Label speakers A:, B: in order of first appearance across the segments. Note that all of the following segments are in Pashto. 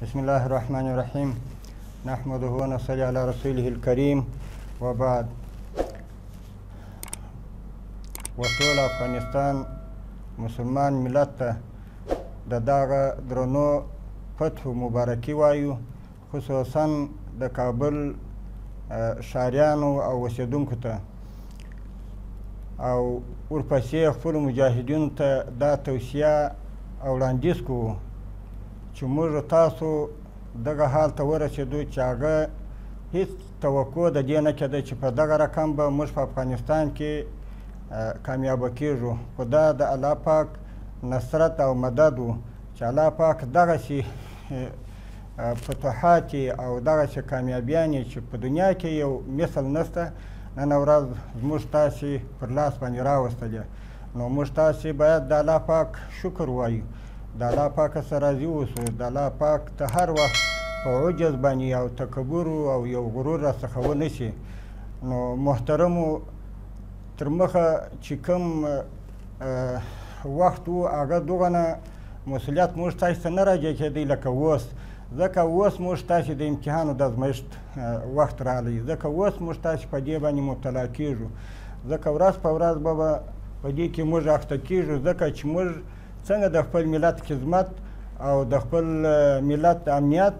A: بسم الله الرحمن الرحیم نحمده ونصلي على رسوله الكریم وبعد. وټول افغانستان مسلمان ملت ته د دغه درنو فتحو مبارکي وایو، خصوصا د کابل ښاریانو او اوسېدونکو ته، او ورپسې خپلو مجاهدینو ته دا توصیه او وړاندیز کوو چې موږ تاسو دغه حال ته ورسېدو چې هغه هېڅ توقع د دې نه کېده چې په دغه رقم به موږ په افغانستان کې کامیابه کېږو، خو دا د الله پاک نصرت او مدد و چې الله پاک دغسې فتوحات او دغسې کامیابیانې چې په دنیا کې یو مثل نشته نن ورځ زموږ تاسې پر لاس باندې راوستلې. نو موږ تاسې باید د الله پاک شکر وایو، د الله پاک څخه راضي اوسو، د الله پاک ته هر وخت په عجز باندې او تکبر او یو غرور راڅخه ونه شي. نو محترمو تر مخه چې کوم وخت و هغه دغه مسؤلیت موږ تاسې ته نه راجع کېدی لکه اوس، ځکه اوس موږ تاسې د امتحان او د ازمایښت وخت راغلی، ځکه اوس موږ تاسې په دې باندې مبتلا کېږو، ځکه ورځ په ورځ به په دې کې موږ اخته کېږو، ځکه چې موږ څنګه د خپل ملت خدمت او د خپل ملت امنیت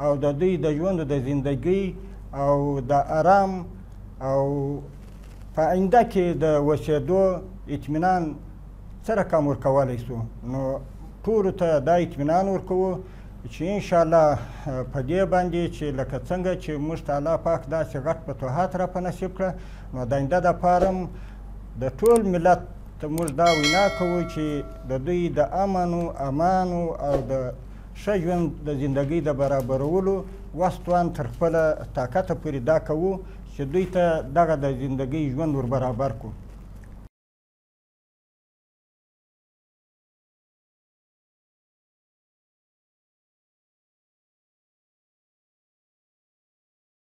A: او د دوی د ژوند د زندګۍ او د آرام او په آینده کې د اوسېدو اطمینان څه رقم ورکولی سو. نو ټولو ته دا اطمینان ورکوو چې انشاءالله په دې باندې چې لکه څنګه چې موږ ته الله پاک داسې غټ فتوحات را په نصیب کړه، نو د آینده دپاره هم د ټول ملت ته موږ دا وینا کوو چې د دوی د امن امان او د ښه ژوند د زندګۍ د برابرولو وس توان تر خپله طاقته پورې دا کوو چې دوی ته دغه د زندګۍ ژوند ور برابر کړو.